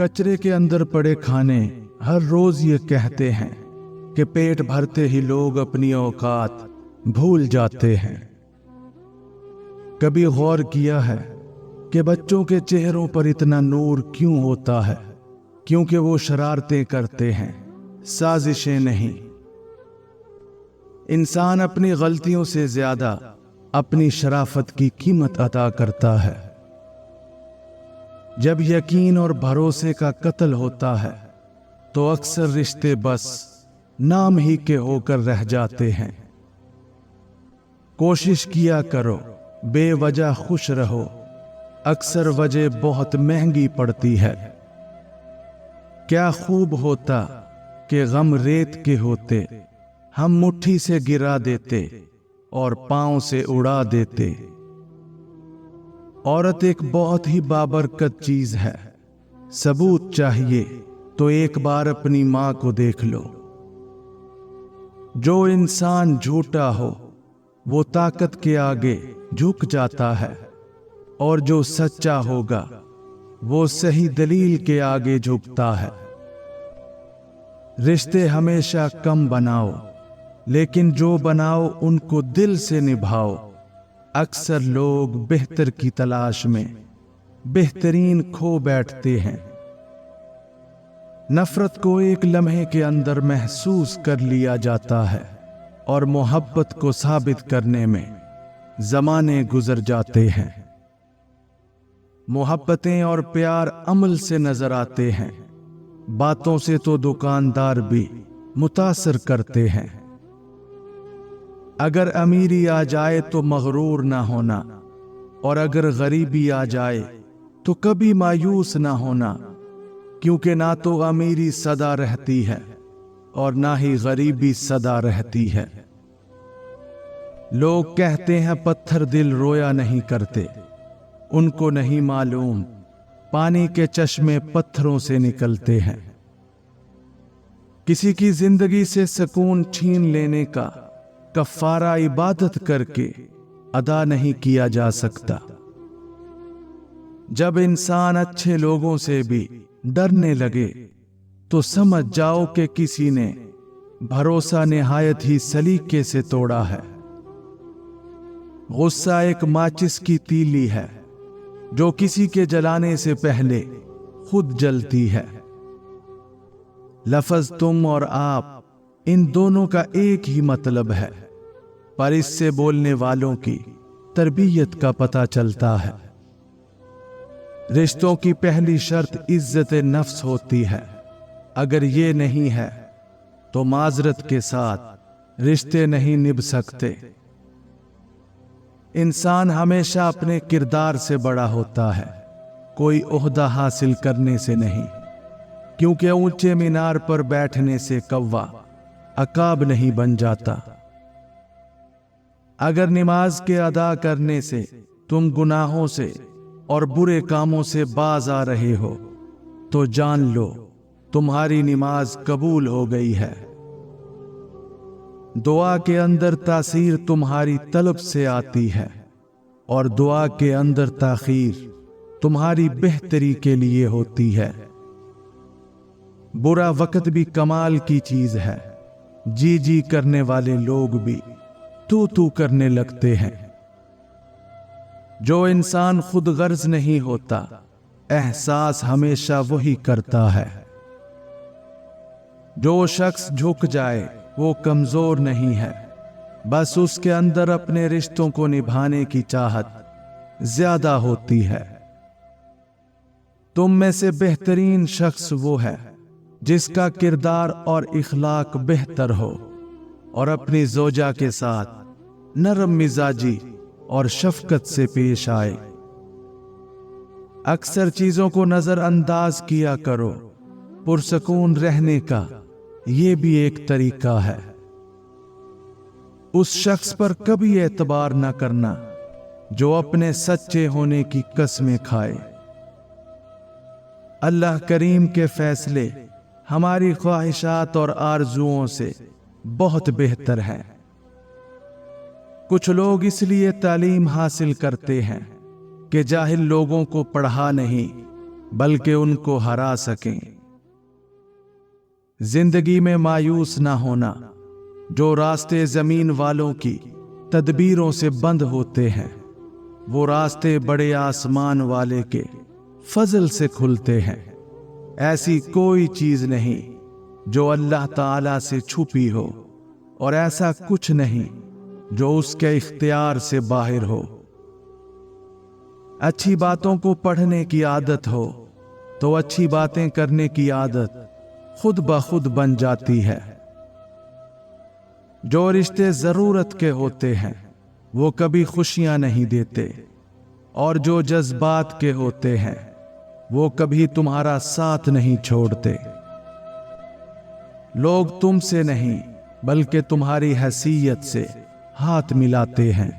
कचरे के अंदर पड़े खाने हर रोज ये कहते हैं कि पेट भरते ही लोग अपनी औकात भूल जाते हैं। कभी गौर किया है कि बच्चों के चेहरों पर इतना नूर क्यों होता है? क्योंकि वो शरारतें करते हैं, साजिशें नहीं। इंसान अपनी गलतियों से ज्यादा अपनी शराफत की कीमत अदा करता है। जब यकीन और भरोसे का कत्ल होता है तो अक्सर रिश्ते बस नाम ही के होकर रह जाते हैं। कोशिश किया करो, बेवजह खुश रहो, अक्सर वजह बहुत महंगी पड़ती है। क्या खूब होता कि गम रेत के होते, हम मुट्ठी से गिरा देते और पांव से उड़ा देते। औरत एक बहुत ही बाबरकत चीज है। सबूत चाहिए तो एक बार अपनी मां को देख लो। जो इंसान झूठा हो वो ताकत के आगे झुक जाता है, और जो सच्चा होगा वो सही दलील के आगे झुकता है। रिश्ते हमेशा कम बनाओ, लेकिन जो बनाओ उनको दिल से निभाओ। अक्सर लोग बेहतर की तलाश में बेहतरीन खो बैठते हैं। नफरत को एक लम्हे के अंदर महसूस कर लिया जाता है, और मोहब्बत को साबित करने में जमाने गुजर जाते हैं। मोहब्बतें और प्यार अमल से नजर आते हैं, बातों से तो दुकानदार भी मुतासर करते हैं। अगर अमीरी आ जाए तो मगरूर ना होना, और अगर गरीबी आ जाए तो कभी मायूस ना होना, क्योंकि ना तो अमीरी सदा रहती है और ना ही गरीबी सदा रहती है। लोग कहते हैं पत्थर दिल रोया नहीं करते, उनको नहीं मालूम पानी के चश्मे पत्थरों से निकलते हैं। किसी की जिंदगी से सुकून छीन लेने का कफारा इबादत करके अदा नहीं किया जा सकता। जब इंसान अच्छे लोगों से भी डरने लगे तो समझ जाओ कि किसी ने भरोसा निहायत ही सलीके से तोड़ा है। गुस्सा एक माचिस की तीली है जो किसी के जलाने से पहले खुद जलती है। लफ्ज तुम और आप, इन दोनों का एक ही मतलब है, पर इससे बोलने वालों की तरबियत का पता चलता है। रिश्तों की पहली शर्त इज्जत नफ्स होती है। अगर ये नहीं है तो माजरत के साथ रिश्ते नहीं निभ सकते। इंसान हमेशा अपने किरदार से बड़ा होता है, कोई ओहदा हासिल करने से नहीं, क्योंकि ऊंचे मीनार पर बैठने से कौवा अकाब नहीं बन जाता। अगर नमाज के अदा करने से तुम गुनाहों से और बुरे कामों से बाज आ रहे हो तो जान लो तुम्हारी नमाज कबूल हो गई है। दुआ के अंदर तासीर तुम्हारी तलब से आती है, और दुआ के अंदर ताखीर तुम्हारी बेहतरी के लिए होती है। बुरा वक्त भी कमाल की चीज है। जी जी करने वाले लोग भी तू तू करने लगते हैं। जो इंसान खुद गर्ज नहीं होता, एहसास हमेशा वही करता है। जो शख्स झुक जाए वो कमजोर नहीं है, बस उसके अंदर अपने रिश्तों को निभाने की चाहत ज्यादा होती है। तुम में से बेहतरीन शख्स वो है जिसका किरदार और इखलाक बेहतर हो, और अपनी जोजा के साथ नरम मिजाजी और शफकत से पेश आए। अक्सर चीजों को नजरअंदाज किया करो, पुरसकून रहने का ये भी एक तरीका है। उस शख्स पर कभी एतबार न करना जो अपने सच्चे होने की कसमें खाए। अल्लाह करीम के फैसले हमारी ख्वाहिशात और आरजुओं से बहुत बेहतर है। कुछ लोग इसलिए तालीम हासिल करते हैं कि जाहिल लोगों को पढ़ा नहीं बल्कि उनको हरा सकें। जिंदगी में मायूस ना होना। जो रास्ते जमीन वालों की तदबीरों से बंद होते हैं, वो रास्ते बड़े आसमान वाले के फजल से खुलते हैं। ऐसी कोई चीज नहीं जो अल्लाह ताला से छुपी हो, और ऐसा कुछ नहीं जो उसके इख्तियार से बाहर हो। अच्छी बातों को पढ़ने की आदत हो तो अच्छी बातें करने की आदत खुद ब खुद बन जाती है। जो रिश्ते जरूरत के होते हैं वो कभी खुशियां नहीं देते, और जो जज्बात के होते हैं वो कभी तुम्हारा साथ नहीं छोड़ते। लोग तुमसे नहीं बल्कि तुम्हारी हैसियत से हाथ मिलाते हैं।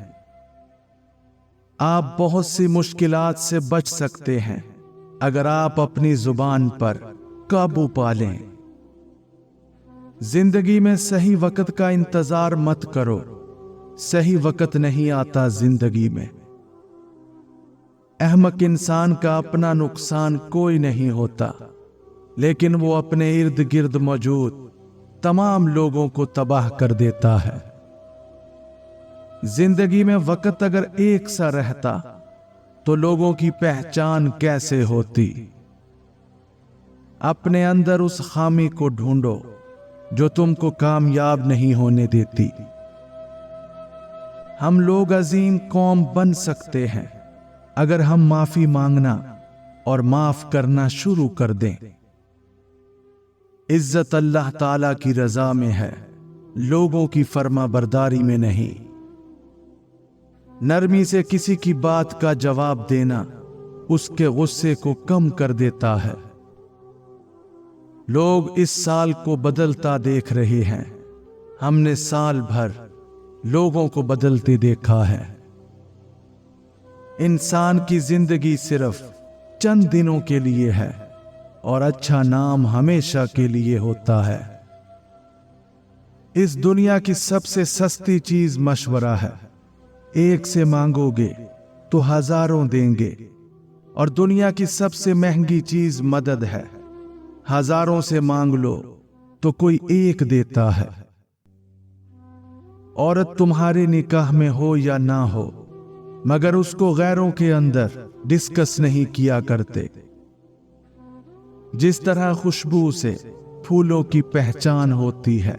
आप बहुत सी मुश्किलात से बच सकते हैं अगर आप अपनी जुबान पर काबू पा लें। जिंदगी में सही वक्त का इंतजार मत करो, सही वक्त नहीं आता जिंदगी में। अहमक इंसान का अपना नुकसान कोई नहीं होता, लेकिन वो अपने इर्द गिर्द मौजूद तमाम लोगों को तबाह कर देता है। जिंदगी में वक्त अगर एक सा रहता तो लोगों की पहचान कैसे होती। अपने अंदर उस खामी को ढूंढो जो तुमको कामयाब नहीं होने देती। हम लोग अजीम कौम बन सकते हैं अगर हम माफी मांगना और माफ करना शुरू कर दें। इज्जत अल्लाह ताला की रजा में है, लोगों की फर्मा बरदारी में नहीं। नरमी से किसी की बात का जवाब देना उसके गुस्से को कम कर देता है। लोग इस साल को बदलता देख रहे हैं, हमने साल भर लोगों को बदलते देखा है। इंसान की जिंदगी सिर्फ चंद दिनों के लिए है और अच्छा नाम हमेशा के लिए होता है। इस दुनिया की सबसे सस्ती चीज मशवरा है। एक से मांगोगे तो हजारों देंगे, और दुनिया की सबसे महंगी चीज मदद है। हजारों से मांग लो तो कोई एक देता है। औरत तुम्हारे निकाह में हो या ना हो, मगर उसको गैरों के अंदर डिस्कस नहीं किया करते। जिस तरह खुशबू से फूलों की पहचान होती है,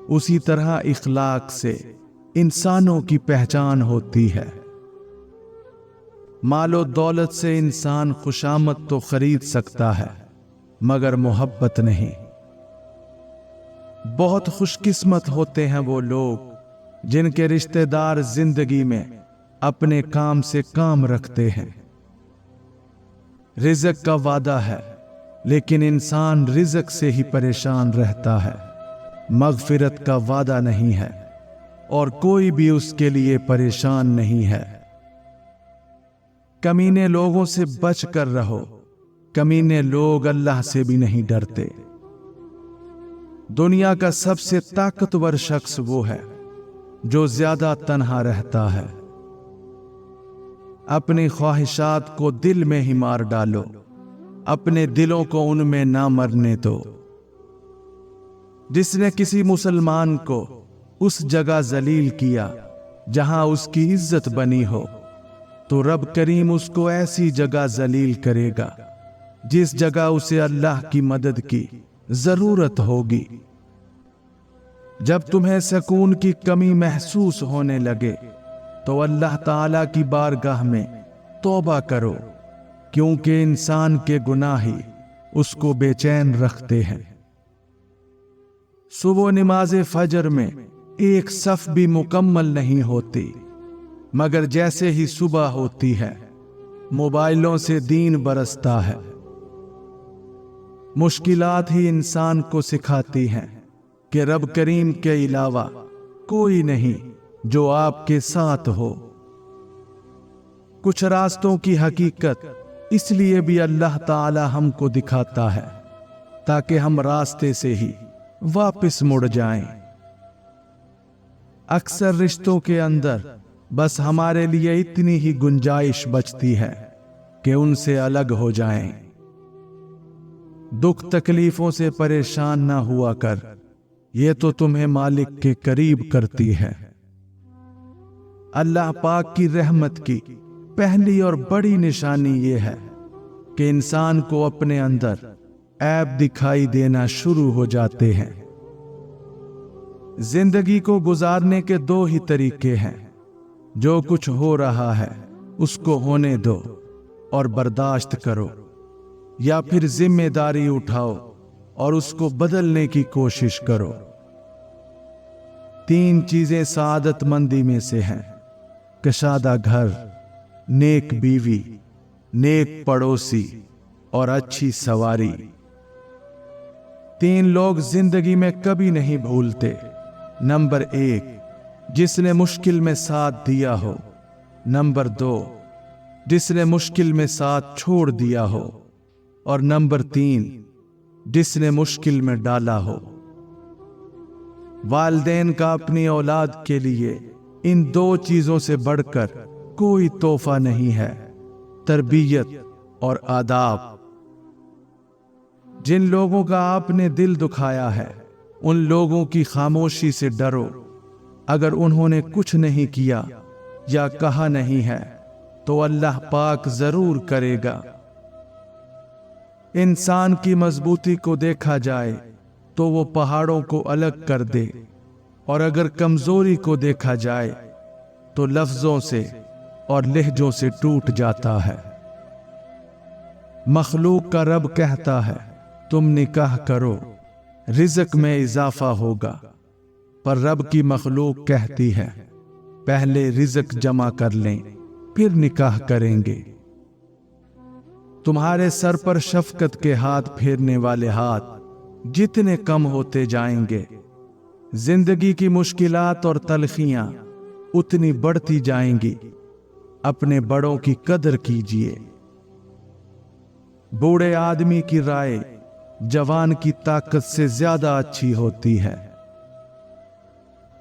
उसी तरह इखलाक से इंसानों की पहचान होती है। मालो दौलत से इंसान खुशामद तो खरीद सकता है, मगर मोहब्बत नहीं। बहुत खुशकिस्मत होते हैं वो लोग जिनके रिश्तेदार जिंदगी में अपने काम से काम रखते हैं। रिज़्क का वादा है, लेकिन इंसान रिज़्क से ही परेशान रहता है। मगफिरत का वादा नहीं है और कोई भी उसके लिए परेशान नहीं है। कमीने लोगों से बच कर रहो, कमीने लोग अल्लाह से भी नहीं डरते। दुनिया का सबसे ताकतवर शख्स वो है जो ज्यादा तन्हा रहता है। अपनी ख्वाहिशात को दिल में ही मार डालो, अपने दिलों को उनमें ना मरने दो। जिसने किसी मुसलमान को उस जगह जलील किया जहां उसकी इज्जत बनी हो, तो रब करीम उसको ऐसी जगह जलील करेगा जिस जगह उसे अल्लाह की मदद की जरूरत होगी। जब तुम्हें सुकून की कमी महसूस होने लगे तो अल्लाह ताला की बारगाह में तौबा करो, क्योंकि इंसान के गुनाह ही उसको बेचैन रखते हैं। सुबह नमाज फजर में एक सफ भी मुकम्मल नहीं होती, मगर जैसे ही सुबह होती है मोबाइलों से दीन बरसता है। मुश्किलात ही इंसान को सिखाती हैं कि रब करीम के अलावा कोई नहीं जो आपके साथ हो। कुछ रास्तों की हकीकत इसलिए भी अल्लाह ताला हमको दिखाता है ताकि हम रास्ते से ही वापस मुड़ जाएं। अक्सर रिश्तों के अंदर बस हमारे लिए इतनी ही गुंजाइश बचती है کہ ان سے الگ ہو جائیں۔ دکھ تکلیفوں سے پریشان نہ ہوا کر، یہ تو تمہیں مالک کے قریب کرتی ہے۔ اللہ پاک کی رحمت کی پہلی اور بڑی نشانی یہ ہے کہ انسان کو اپنے اندر عیب دکھائی دینا شروع ہو جاتے ہیں۔ زندگی کو گزارنے کے دو ہی طریقے ہیں، جو کچھ ہو رہا ہے اس کو ہونے دو اور برداشت کرو، یا پھر ذمہ داری اٹھاؤ اور اس کو بدلنے کی کوشش کرو۔ تین چیزیں سعادت مندی میں سے ہیں: کشادہ گھر، نیک بیوی، نیک پڑوسی اور اچھی سواری۔ تین لوگ زندگی میں کبھی نہیں بھولتے۔ نمبر 1، جس نے مشکل میں ساتھ دیا ہو۔ نمبر 2، جس نے مشکل میں ساتھ چھوڑ دیا ہو۔ اور نمبر 3، جس نے مشکل میں ڈالا ہو۔ والدین کا اپنی اولاد کے لیے ان دو چیزوں سے بڑھ کر کوئی تحفہ نہیں ہے: تربیت اور آداب۔ جن لوگوں کا آپ نے دل دکھایا ہے ان لوگوں کی خاموشی سے ڈرو۔ اگر انہوں نے کچھ نہیں کیا یا کہا نہیں ہے تو اللہ پاک ضرور کرے گا۔ انسان کی مضبوطی کو دیکھا جائے تو وہ پہاڑوں کو الگ کر دے، اور اگر کمزوری کو دیکھا جائے تو لفظوں سے اور لہجوں سے ٹوٹ جاتا ہے۔ مخلوق کا رب کہتا ہے تم نکاح کرو، رزق میں اضافہ ہوگا، پر رب کی مخلوق کہتی ہے پہلے رزق جمع کر لیں پھر نکاح کریں گے۔ تمہارے سر پر شفقت کے ہاتھ پھیرنے والے ہاتھ جتنے کم ہوتے جائیں گے، زندگی کی مشکلات اور تلخیاں اتنی بڑھتی جائیں گی۔ اپنے بڑوں کی قدر کیجیے۔ بوڑھے آدمی کی رائے جوان کی طاقت سے زیادہ اچھی ہوتی ہے۔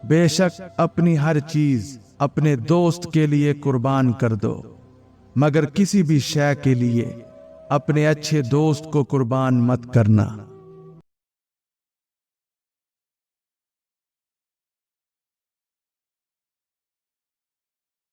بے شک اپنی ہر چیز اپنے دوست کے لیے قربان کر دو، مگر کسی بھی شے کے لیے اپنے اچھے دوست کو قربان مت کرنا۔